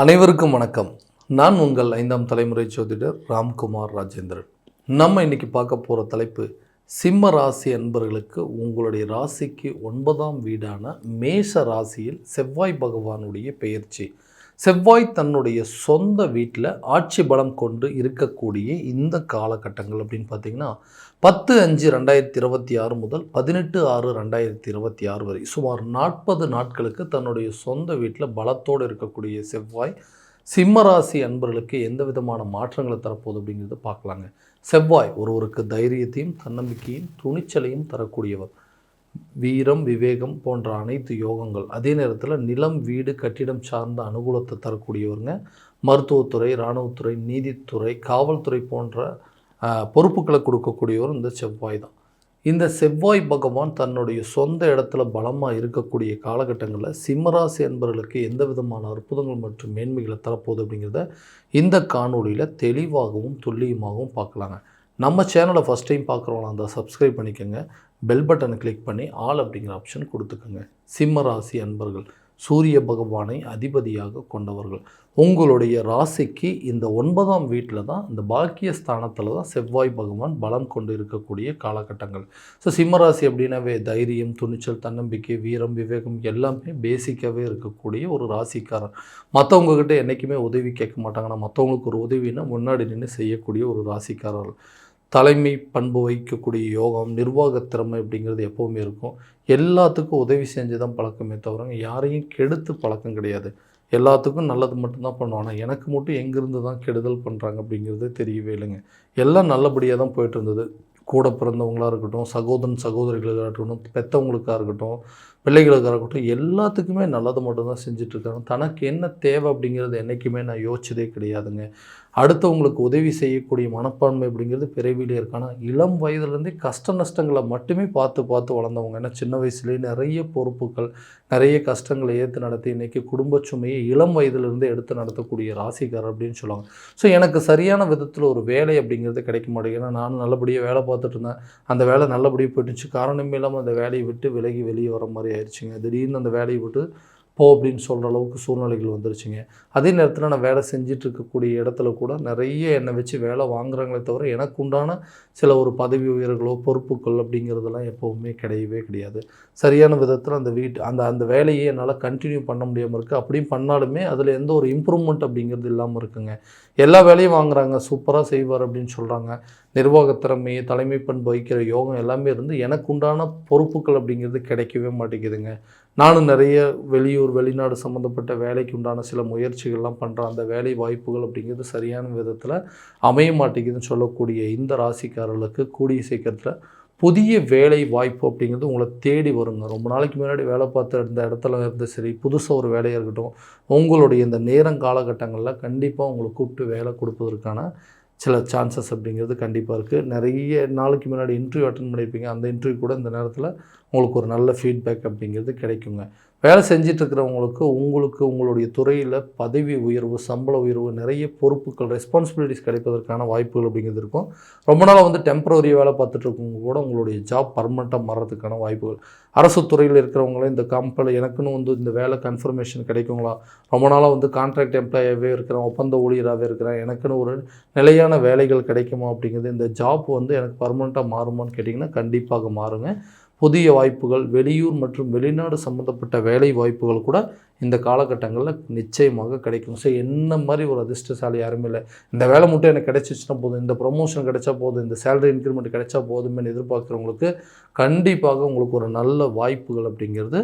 அனைவருக்கும் வணக்கம். நான் உங்கள் 5ஆம் தலைமுறை ஜோதிடர் ராம்குமார் ராஜேந்திரன். நம்ம இன்னைக்கு பார்க்க போகிற தலைப்பு, சிம்ம ராசி அன்பர்களுக்கு உங்களுடைய ராசிக்கு 9ஆம் வீடான மேஷ ராசியில் செவ்வாய் பகவானுடைய பெயர்ச்சி. செவ்வாய் தன்னுடைய சொந்த வீட்டில் ஆட்சி பலம் கொண்டு இருக்கக்கூடிய இந்த காலகட்டங்கள் அப்படின்னு பார்த்தீங்கன்னா 10/5/2026 முதல் 18/6/2026 வரை சுமார் 40 நாட்களுக்கு தன்னுடைய சொந்த வீட்டில் பலத்தோடு இருக்கக்கூடிய செவ்வாய் சிம்மராசி அன்பர்களுக்கு எந்த விதமான மாற்றங்களை தரப்போகுது அப்படிங்கிறத பார்க்கலாங்க. செவ்வாய் ஒருவருக்கு தைரியத்தையும் தன்னம்பிக்கையும் துணிச்சலையும் தரக்கூடியவர். வீரம் விவேகம் போன்ற அனைத்து யோகங்கள், அதே நேரத்தில் நிலம் வீடு கட்டிடம் சார்ந்த அனுகூலத்தை தரக்கூடியவருங்க. மருத்துவத்துறை, இராணுவத்துறை, நீதித்துறை, காவல்துறை போன்ற பொறுப்புகளை கொடுக்கக்கூடியவர் இந்த செவ்வாய் தான். இந்த செவ்வாய் பகவான் தன்னுடைய சொந்த இடத்துல பலமாக இருக்கக்கூடிய காலகட்டங்களில் சிம்மராசி என்பவர்களுக்கு எந்த விதமான அற்புதங்கள் மற்றும் மேன்மைகளை தரப்போகுது அப்படிங்கிறத இந்த காணொலியில் தெளிவாகவும் துல்லியமாகவும் பார்க்கலாங்க. நம்ம சேனலை ஃபஸ்ட் டைம் பார்க்குறவங்களா இருந்தால் சப்ஸ்கிரைப் பண்ணிக்கோங்க. பெல் பட்டனை கிளிக் பண்ணி ஆல் அப்படிங்கிற ஆப்ஷன் கொடுத்துக்கோங்க. சிம்ம ராசி அன்பர்கள் சூரிய பகவானை அதிபதியாக கொண்டவர்கள். உங்களுடைய ராசிக்கு இந்த 9ஆம் வீட்டில் தான், இந்த பாக்கிய ஸ்தானத்தில் தான் செவ்வாய் பகவான் பலம் கொண்டு இருக்கக்கூடிய காலகட்டங்கள். ஸோ சிம்மராசி அப்படின்னாவே தைரியம், துணிச்சல், தன்னம்பிக்கை, வீரம், விவேகம் எல்லாமே பேசிக்காகவே இருக்கக்கூடிய ஒரு ராசிக்காரர். மற்றவங்கக்கிட்ட என்றைக்குமே உதவி கேட்க மாட்டாங்கன்னா, மற்றவங்களுக்கு ஒரு உதவினா முன்னாடி நின்று செய்யக்கூடிய ஒரு ராசிக்காரர். தலைமை பண்பு வைக்கக்கூடிய யோகம், நிர்வாக திறமை அப்படிங்கிறது எப்போவுமே இருக்கும். எல்லாத்துக்கும் உதவி செஞ்சு தான் பழக்கமே தவிர யாரையும் கெடுத்து பழக்கம் கிடையாது. எல்லாத்துக்கும் நல்லது மட்டும்தான் பண்ணுவோம். ஆனால் எனக்கு மட்டும் எங்கேருந்து தான் கெடுதல் பண்ணுறாங்க அப்படிங்கிறது தெரியவே இல்லைங்க. எல்லாம் நல்லபடியாக தான் போய்ட்டு இருந்தது. கூட பிறந்தவங்களாக இருக்கட்டும், சகோதரன் சகோதரிகளாக இருக்கட்டும், பெற்றவங்களுக்காக இருக்கட்டும், பிள்ளைகளுக்காக இருக்கட்டும், எல்லாத்துக்குமே நல்லது மட்டும்தான் செஞ்சிட்ருக்காங்க. தனக்கு என்ன தேவை அப்படிங்கிறது என்றைக்குமே நான் யோசிச்சதே கிடையாதுங்க. அடுத்தவங்களுக்கு உதவி செய்யக்கூடிய மனப்பான்மை அப்படிங்கிறது பிறவிலே இருக்கு. ஆனால் இளம் வயதுலேருந்தே கஷ்ட நஷ்டங்களை மட்டுமே பார்த்து பார்த்து வளர்ந்தவங்க. ஏன்னா சின்ன வயசுலேயே நிறைய பொறுப்புகள், நிறைய கஷ்டங்களை ஏற்று நடத்தி இன்றைக்கி குடும்ப சுமையை இளம் வயதுலேருந்து எடுத்து நடத்தக்கூடிய ராசிக்காரர் அப்படின்னு சொல்லுவாங்க. ஸோ எனக்கு சரியான விதத்தில் ஒரு வேலை அப்படிங்கிறது கிடைக்க மாட்டேங்குது. ஏன்னா நானும் நல்லபடியாக வேலை பார்த்துட்டு இருந்தேன். அந்த வேலை நல்லபடியாக போயிட்டுச்சு. காரணமே இல்லாமல் அந்த வேலையை விட்டு விலகி வெளியே வர மாதிரி ஆயிடுச்சுங்க. திடீர்னு அந்த வேலையை விட்டு போ அப்படின்னு சொல்கிற அளவுக்கு சூழ்நிலைகள் வந்துருச்சுங்க. அதே நேரத்தில் நான் வேலை செஞ்சுட்டு இருக்கக்கூடிய இடத்துல கூட நிறைய என்னை வச்சு வேலை வாங்குறாங்களே தவிர எனக்கு உண்டான சில ஒரு பதவி உயர்களோ பொறுப்புகள் அப்படிங்கிறதெல்லாம் எப்போவுமே கிடையவே கிடையாது. சரியான விதத்தில் அந்த வேலையை என்னால் கண்டினியூ பண்ண முடியாமல் இருக்குது. அப்படியும் பண்ணாலுமே அதில் எந்த ஒரு இம்ப்ரூவ்மெண்ட் அப்படிங்கிறது இல்லாமல் இருக்குங்க. எல்லா வேலையும் வாங்குறாங்க, சூப்பராக செய்வார் அப்படின்னு சொல்கிறாங்க. நிர்வாக திறமை, தலைமை பண்பு வைக்கிற யோகம் எல்லாமே இருந்து எனக்கு உண்டான பொறுப்புகள் அப்படிங்கிறது கிடைக்கவே மாட்டேங்குதுங்க. நானும் நிறைய வெளியூர் வெளிநாடு சம்மந்தப்பட்ட வேலைக்கு உண்டான சில முயற்சிகள்லாம் பண்ணுறேன். அந்த வேலை வாய்ப்புகள் அப்படிங்கிறது சரியான விதத்தில் அமைய மாட்டேங்குதுன்னு சொல்லக்கூடிய இந்த ராசிக்காரர்களுக்கு கூடிய சீக்கிரத்தில் புதிய வேலை வாய்ப்பு அப்படிங்கிறது உங்களை தேடி வருங்க. ரொம்ப நாளைக்கு முன்னாடி வேலை பார்த்த இந்த இடத்துல இருந்து சரி, புதுசாக ஒரு வேலையாக இருக்கட்டும், உங்களுடைய இந்த நேரம் காலகட்டங்களில் கண்டிப்பாக உங்களை கூப்பிட்டு வேலை கொடுப்பதற்கான சில சான்சஸ் அப்படிங்கிறது கண்டிப்பாக இருக்குது. நிறைய நாளைக்கு முன்னாடி இன்டர்வியூ அட்டென்ட் பண்ணியிருப்பீங்க. அந்த இன்டர்வியூ கூட இந்த நேரத்தில் உங்களுக்கு ஒரு நல்ல ஃபீட்பேக் அப்படிங்கிறது கிடைக்குங்க. வேலை செஞ்சிட்ருக்கிறவங்களுக்கு உங்களுடைய துறையில் பதவி உயர்வு, சம்பள உயர்வு, நிறைய பொறுப்புகள், ரெஸ்பான்சிபிலிட்டிஸ் கிடைப்பதற்கான வாய்ப்புகள் அப்படிங்கிறது இருக்கும். ரொம்ப நாளாக டெம்பரரி வேலை பார்த்துட்ருக்கவங்க கூட உங்களுடைய ஜாப் பர்மனெண்ட்டாக மாறுறதுக்கான வாய்ப்புகள். அரசு துறையில் இருக்கிறவங்களே இந்த கம்பெனி எனக்குன்னு இந்த வேலை கன்ஃபர்மேஷன் கிடைக்குங்களா, ரொம்ப நாளாக கான்ட்ராக்ட் எம்ப்ளாயாகவே இருக்கிறேன், ஒப்பந்த ஊழியராகவே இருக்கிறேன், எனக்குன்னு ஒரு நிலையான வேலைகள் கிடைக்குமா அப்படிங்கிறது, இந்த ஜாப் எனக்கு பர்மனெண்ட்டாக மாறுமான்னு கேட்டிங்கன்னா கண்டிப்பாக மாறுங்க. புதிய வாய்ப்புகள், வெளியூர் மற்றும் வெளிநாடு சம்மந்தப்பட்ட வேலை வாய்ப்புகள் கூட இந்த காலகட்டங்களில் நிச்சயமாக கிடைக்கும். ஸோ என்ன மாதிரி ஒரு அதிர்ஷ்டசாலி யாருமே இல்லை. இந்த வேலை மட்டும் எனக்கு கிடைச்சிச்சுன்னா போதும், இந்த ப்ரொமோஷன் கிடைச்சா போதும், இந்த சேலரி இன்க்ரிமெண்ட் கிடைச்சா போதும்னு எதிர்பார்க்குறவங்களுக்கு கண்டிப்பாக உங்களுக்கு ஒரு நல்ல வாய்ப்புகள் அப்படிங்கிறது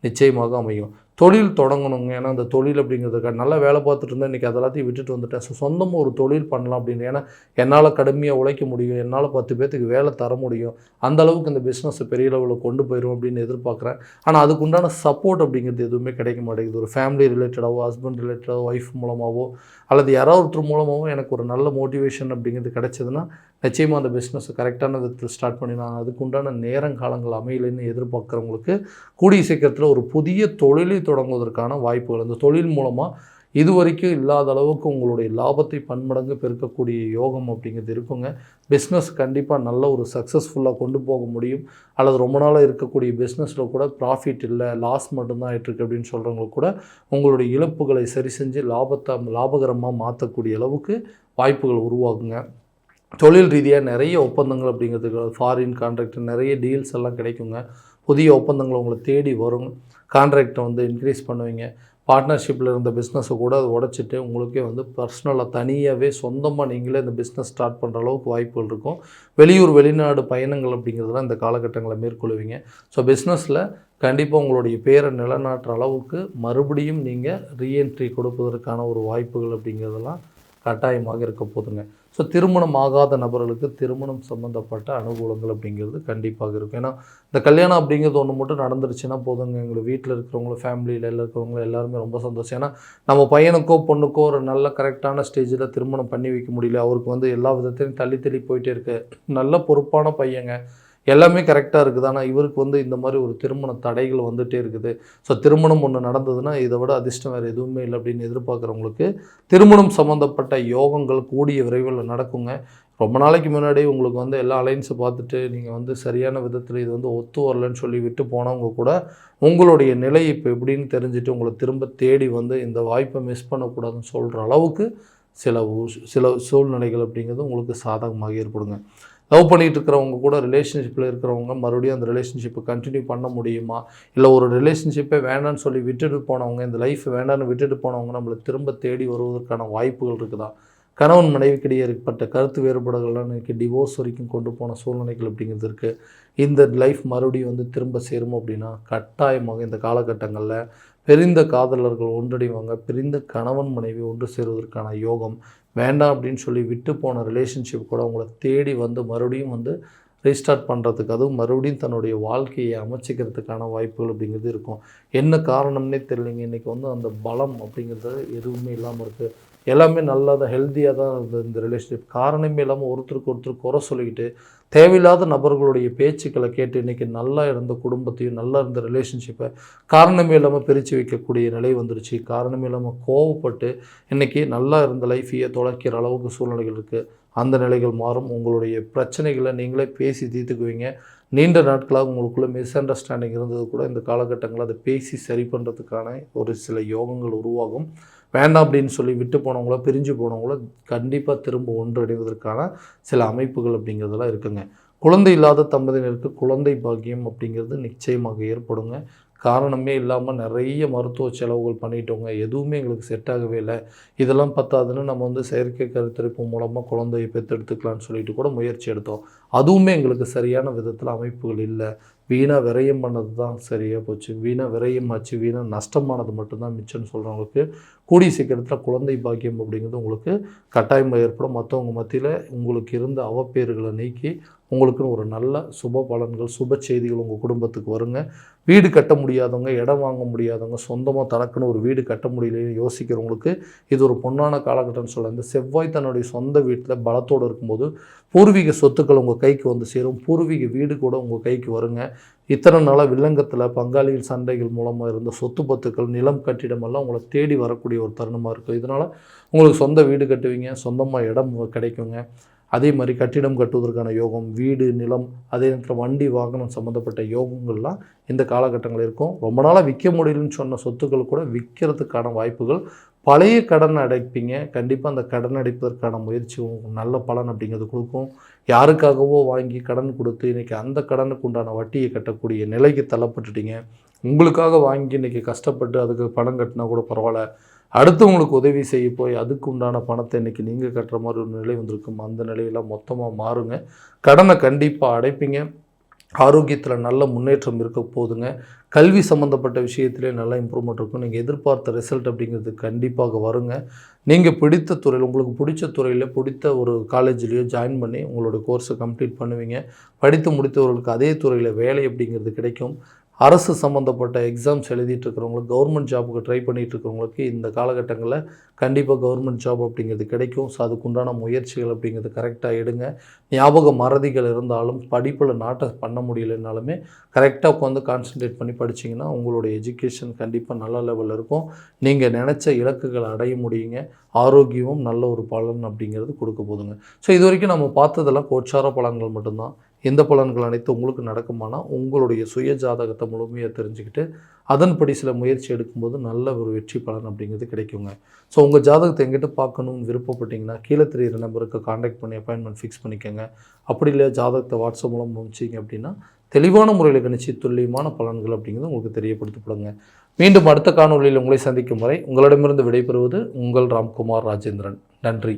நிச்சயமாக அமையும். தொழில் தொடங்கணுங்க. ஏன்னா அந்த தொழில் அப்படிங்கிறதுக்காக நல்லா வேலை பார்த்துட்டு இருந்தேன், இன்றைக்கி அதெல்லாத்தையும் விட்டுட்டு வந்துட்டேன். ஸோ சொந்தமாக ஒரு தொழில் பண்ணலாம் அப்படின்னு. ஏன்னா என்னால் கடுமையாக உழைக்க முடியும், என்னால் 10 பேர்த்துக்கு வேலை தர முடியும், அந்த அளவுக்கு இந்த பிஸ்னஸை பெரிய லெவலில் கொண்டு போயிடும் அப்படின்னு எதிர்பார்க்குறேன். ஆனால் அதுக்கு உண்டான சப்போர்ட் அப்படிங்கிறது எதுவுமே கிடைக்க மாட்டேங்குது. ஒரு ஃபேமிலி ரிலேட்டடாகவோ, ஹஸ்பண்ட் ரிலேட்டடாகவோ, ஒய்ஃப் மூலமாகவோ அல்லது யாராவது ஒருத்தர் மூலமாகவோ எனக்கு ஒரு நல்ல மோட்டிவேஷன் அப்படிங்கிறது கிடைச்சதுன்னா நிச்சயமாக அந்த பிஸ்னஸை கரெக்டான விதத்தில் ஸ்டார்ட் பண்ணி நான் அதுக்குண்டான நேரங்காலங்கள் அமையலைன்னு எதிர்பார்க்குறவங்களுக்கு கூடிய சீக்கிரத்தில் ஒரு புதிய தொழிலை தொடங்குவதற்கான வாய்ப்புகள், அந்த தொழில் மூலமாக இதுவரைக்கும் இல்லாத அளவுக்கு உங்களுடைய லாபத்தை பன்மடங்கு பெருக்கக்கூடிய யோகம் அப்படிங்கிறது இருக்குங்க. பிஸ்னஸ் கண்டிப்பாக நல்ல ஒரு சக்ஸஸ்ஃபுல்லாக கொண்டு போக முடியும். அல்லது ரொம்ப நாளாக இருக்கக்கூடிய பிஸ்னஸில் கூட ப்ராஃபிட் இல்லை, லாஸ் மட்டும்தான் ஆகிட்டுருக்கு அப்படின்னு சொல்கிறவங்களுக்கு கூட உங்களுடைய இழப்புகளை சரி செஞ்சு லாபகரமாக மாற்றக்கூடிய அளவுக்கு வாய்ப்புகள் உருவாகுங்க. தொழில் ரீதியாக நிறைய ஒப்பந்தங்கள் அப்படிங்கிறதுக்கு ஃபாரின் கான்ட்ராக்ட் நிறைய டீல்ஸ் எல்லாம் கிடைக்குங்க. புதிய ஒப்பந்தங்கள் உங்களை தேடி வரும். கான்ட்ராக்டை வந்து இன்க்ரீஸ் பண்ணுவீங்க. பார்ட்னர்ஷிப்பில் இருந்த பிஸ்னஸை கூட அதை உடச்சிட்டு உங்களுக்கே வந்து பர்சனலாக தனியாகவே சொந்தமாக நீங்களே இந்த பிஸ்னஸ் ஸ்டார்ட் பண்ணுற அளவுக்கு வாய்ப்புகள் இருக்கும். வெளியூர் வெளிநாடு பயணங்கள் அப்படிங்கிறதுலாம் இந்த காலகட்டங்களை மேற்கொள்வீங்க. ஸோ பிஸ்னஸில் கண்டிப்பாக உங்களுடைய பேரை நிலைநாட்டுற அளவுக்கு மறுபடியும் நீங்கள் ரீஎன்ட்ரி கொடுப்பதற்கான ஒரு வாய்ப்புகள் அப்படிங்கிறதெல்லாம் கட்டாயமாக இருக்க போதுங்க. ஸோ திருமணம் ஆகாத நபர்களுக்கு திருமணம் சம்மந்தப்பட்ட அனுகூலங்கள் அப்படிங்கிறது கண்டிப்பாக இருக்கும். ஏன்னா இந்த கல்யாணம் அப்படிங்கிறது ஒன்று மட்டும் நடந்துருச்சுன்னா போதுங்க, எங்களுக்கு வீட்டில் இருக்கிறவங்களும் ஃபேமிலியில் இருக்கிறவங்களும் எல்லாருமே ரொம்ப சந்தோஷம். ஏன்னா நம்ம பையனுக்கோ பொண்ணுக்கோ ஒரு நல்ல கரெக்டான ஸ்டேஜில் திருமணம் பண்ணி வைக்க முடியல, அவருக்கு வந்து எல்லா விதத்தையும் தள்ளி போயிட்டே இருக்கு, நல்ல பொறுப்பான பையங்க, எல்லாமே கரெக்டாக இருக்குது, ஆனால் இவருக்கு வந்து இந்த மாதிரி ஒரு திருமண தடைகள் வந்துகிட்டே இருக்குது. ஸோ திருமணம் ஒன்று நடந்ததுன்னா இதை விட அதிர்ஷ்டம் வேறு எதுவுமே இல்லை அப்படின்னு எதிர்பார்க்குறவங்களுக்கு திருமணம் சம்மந்தப்பட்ட யோகங்கள் கூடிய விரைவில் நடக்குங்க. ரொம்ப நாளைக்கு முன்னாடி உங்களுக்கு வந்து எல்லா அலைன்ஸை பார்த்துட்டு நீங்கள் வந்து சரியான விதத்தில் இது வந்து ஒத்து வரலன்னு சொல்லி விட்டு போனவங்க கூட உங்களுடைய நிலை இப்போ எப்படின்னு தெரிஞ்சுட்டு உங்களை திரும்ப தேடி வந்து இந்த வாய்ப்பை மிஸ் பண்ணக்கூடாதுன்னு சொல்கிற அளவுக்கு சில சூழ்நிலைகள் அப்படிங்கிறது உங்களுக்கு சாதகமாக ஏற்படுங்க. லவ் பண்ணிகிட்டு இருக்கிறவங்க கூட ரிலேஷன்ஷிப்பில் இருக்கிறவங்க மறுபடியும் அந்த ரிலேஷன்ஷிப்பை கண்டினியூ பண்ண முடியுமா, இல்லை ஒரு ரிலேஷன்ஷிப்பை வேண்டான்னு சொல்லி விட்டுட்டு போனவங்க, இந்த லைஃப் வேண்டான்னு விட்டுட்டு போனவங்க நம்மளை திரும்ப தேடி வருவதற்கான வாய்ப்புகள் இருக்குதா, கணவன் மனைவிக்கிடையே ஏற்பட்ட கருத்து வேறுபாடுகள்லாம் இன்றைக்கி டிவோர்ஸ் வரைக்கும் கொண்டு போன சூழ்நிலைகள் அப்படிங்கிறது இருக்குது. இந்த லைஃப் மறுபடியும் வந்து திரும்ப சேரும் அப்படின்னா கட்டாயமாக இந்த காலகட்டங்களில் பிரிந்த காதலர்கள் ஒன்றடைவாங்க. பிரிந்த கணவன் மனைவி ஒன்று சேருவதற்கான யோகம், வேண்டாம் அப்படின்னு சொல்லி விட்டு போன ரிலேஷன்ஷிப் கூட உங்களை தேடி வந்து மறுபடியும் வந்து ரீஸ்டார்ட் பண்ணுறதுக்கு, அதுவும் மறுபடியும் தன்னுடைய வாழ்க்கையை அமைச்சிக்கிறதுக்கான வாய்ப்புகள் அப்படிங்கிறது இருக்கும். என்ன காரணம்னே தெரியலைங்க, இன்றைக்கி வந்து அந்த பலம் அப்படிங்கிறது எதுவுமே இல்லாமல் இருக்குது. எல்லாமே நல்லா தான் ஹெல்த்தியாக தான் இருந்தது இந்த ரிலேஷன்ஷிப். காரணமே இல்லாமல் ஒருத்தருக்கு ஒருத்தர் குறை சொல்லிக்கிட்டு தேவையில்லாத நபர்களுடைய பேச்சுக்களை கேட்டு இன்றைக்கி நல்லா இருந்த குடும்பத்தையும் நல்லா இருந்த ரிலேஷன்ஷிப்பை காரணமே இல்லாமல் பிரித்து வைக்கக்கூடிய நிலை வந்துருச்சு. காரணமே இல்லாமல் கோவப்பட்டு இன்றைக்கி நல்லா இருந்த லைஃபையே தொலைக்கிற அளவுக்கு சூழ்நிலைகள் இருக்குது. அந்த நிலைகள் மாறும். உங்களுடைய பிரச்சனைகளை நீங்களே பேசி தீர்த்துக்குவீங்க. நீண்ட நாட்களாக உங்களுக்குள்ளே மிஸ் அண்டர்ஸ்டாண்டிங் இருந்தது கூட இந்த காலகட்டங்களில் அதை பேசி சரி பண்ணுறதுக்கான ஒரு சில யோகங்கள் உருவாகும். வேண்டாம் அப்படின்னு சொல்லி விட்டு போனவங்கள பிரிஞ்சு போனவங்கள கண்டிப்பாக திரும்ப ஒன்றடைவதற்கான சில அமைப்புகள் அப்படிங்கிறதெல்லாம் இருக்குங்க. குழந்தை இல்லாத தம்பதியினருக்கு குழந்தை பாக்கியம் அப்படிங்கிறது நிச்சயமாக ஏற்படுங்க. காரணமே இல்லாமல் நிறைய மருத்துவ செலவுகள் பண்ணிட்டோங்க, எதுவுமே எங்களுக்கு செட் ஆகவே இல்லை, இதெல்லாம் பத்தாதுன்னு நம்ம வந்து செயற்கை கருத்தரிப்பு மூலமாக குழந்தையை பெற்றெடுத்துக்கலான்னு சொல்லிட்டு கூட முயற்சி எடுத்தோம், அதுவுமே எங்களுக்கு சரியான விதத்தில் அமைப்புகள் இல்லை, வீணாக விரயம் பண்ணது தான் சரியாக போச்சு, வீணாக விரயம் ஆச்சு, வீணாக நஷ்டமானது மட்டும்தான் மிச்சம்னு சொல்கிறவங்களுக்கு கூடிய சீக்கிரத்தில் குழந்தை பாக்கியம் அப்படிங்கிறது உங்களுக்கு கட்டாயமாக ஏற்படும். மற்றவங்க மத்தியில் உங்களுக்கு இருந்த அவப்பேறுகளை நீக்கி உங்களுக்குன்னு ஒரு நல்ல சுப பலன்கள் சுப செய்திகள் உங்கள் குடும்பத்துக்கு வருங்க. வீடு கட்ட முடியாதவங்க, இடம் வாங்க முடியாதவங்க, சொந்தமாக தனக்குன்னு ஒரு வீடு கட்ட முடியலைன்னு யோசிக்கிறவங்களுக்கு இது ஒரு பொன்னான காலகட்டம்னு சொல்ல. இந்த செவ்வாய் தன்னுடைய சொந்த வீட்டில் பலத்தோடு இருக்கும்போது பூர்வீக சொத்துக்கள் உங்கள் கைக்கு வந்து சேரும். பூர்வீக வீடு கூட உங்கள் கைக்கு வருங்க. இத்தனை நாளாக வில்லங்கத்தில் பங்காளிகள் சண்டைகள் மூலமாக இருந்த சொத்து பத்துக்கள், நிலம், கட்டிடமெல்லாம் உங்களை தேடி வரக்கூடிய ஒரு தருணமாக இருக்குது. இதனால் உங்களுக்கு சொந்த வீடு கட்டுவீங்க, சொந்தமாக இடம் கிடைக்குங்க. அதே மாதிரி கட்டிடம் கட்டுவதற்கான யோகம், வீடு, நிலம், அதே நேரத்தில் வண்டி, வாகனம் சம்மந்தப்பட்ட யோகங்கள்லாம் இந்த காலகட்டங்கள் இருக்கும். ரொம்ப நாளாக விற்க முடியலன்னு சொன்ன சொத்துக்கள் கூட விற்கிறதுக்கான வாய்ப்புகள். பழைய கடன் அடைப்பீங்க. கண்டிப்பாக அந்த கடன் அடைப்பதற்கான முயற்சி நல்ல பலன் அப்படிங்கிறது கொடுக்கும். யாருக்காகவோ வாங்கி கடன் கொடுத்து இன்றைக்கி அந்த கடனுக்கு உண்டான வட்டியை கட்டக்கூடிய நிலைக்கு தள்ளப்பட்டுட்டீங்க. உங்களுக்காக வாங்கி இன்றைக்கி கஷ்டப்பட்டு அதுக்கு பணம் கட்டினா கூட பரவாயில்ல, அடுத்தவங்களுக்கு உதவி செய்ய போய் அதுக்கு உண்டான பணத்தை இன்றைக்கி நீங்கள் கட்டுற மாதிரி ஒரு நிலை வந்திருக்கும். அந்த நிலையெல்லாம் மொத்தமாக மாறுங்க. கடனை கண்டிப்பாக அடைப்பீங்க. ஆரோக்கியத்தில் நல்ல முன்னேற்றம் இருக்க போதுங்க. கல்வி சம்மந்தப்பட்ட விஷயத்திலே நல்ல இம்ப்ரூவ்மெண்ட் இருக்கும். நீங்கள் எதிர்பார்த்த ரிசல்ட் அப்படிங்கிறது கண்டிப்பாக வருங்க. நீங்கள் பிடித்த துறையில், உங்களுக்கு பிடிச்ச துறையில் பிடித்த ஒரு காலேஜ்லேயோ ஜாயின் பண்ணி உங்களோட கோர்ஸை கம்ப்ளீட் பண்ணுவீங்க. படித்து முடித்தவர்களுக்கு அதே துறையில் வேலை அப்படிங்கிறது கிடைக்கும். அரசு சம்மந்தப்பட்ட எக்ஸாம்ஸ் எழுதிட்டு இருக்கிறவங்களுக்கு, கவர்மெண்ட் ஜாபுக்கு ட்ரை பண்ணிட்டு இருக்கிறவங்களுக்கு இந்த காலகட்டங்களில் கண்டிப்பாக கவர்மெண்ட் ஜாப் அப்படிங்கிறது கிடைக்கும். ஸோ அதுக்குண்டான முயற்சிகள் அப்படிங்கிறது கரெக்டாக எடுங்க. ஞாபக மறதிகள் இருந்தாலும், படிப்பில் நாட்டை பண்ண முடியலைன்னாலுமே கரெக்டாக உட்காந்து கான்சன்ட்ரேட் பண்ணி படிச்சிங்கன்னா உங்களுடைய எஜுகேஷன் கண்டிப்பாக நல்ல லெவலில் இருக்கும். நீங்கள் நினச்ச இலக்குகளை அடைய முடியுங்க. ஆரோக்கியமும் நல்ல ஒரு பலன் அப்படிங்கிறது கொடுக்க போதுங்க. ஸோ இது வரைக்கும் நம்ம பார்த்ததெல்லாம் கோச்சார பலன்கள் மட்டும்தான். எந்த பலன்கள் அனைத்து உங்களுக்கு நடக்குமானா, உங்களுடைய சுய ஜாதகத்தை முழுமையாக தெரிஞ்சுக்கிட்டு அதன்படி சில முயற்சி எடுக்கும்போது நல்ல ஒரு வெற்றி பலன் அப்படிங்கிறது கிடைக்குங்க. ஸோ உங்கள் ஜாதகத்தை எங்கிட்ட பார்க்கணும்னு விருப்பப்பட்டீங்கன்னா கீழே தெரியிற நம்பருக்கு காண்டாக்ட் பண்ணி அப்பாயின்மெண்ட் ஃபிக்ஸ் பண்ணிக்கோங்க. அப்படி இல்லையா ஜாதகத்தை வாட்ஸ்அப் மூலம் அனுப்பிச்சிங்க அப்படின்னா தெளிவான முறையில் கணிச்சு துல்லியமான பலன்கள் அப்படிங்கிறது உங்களுக்கு தெரியப்படுத்தப்படுங்க. மீண்டும் அடுத்த காணொலியில் உங்களை சந்திக்கும் வரை உங்களிடமிருந்து விடைபெறுவது உங்கள் ராம்குமார் ராஜேந்திரன். நன்றி.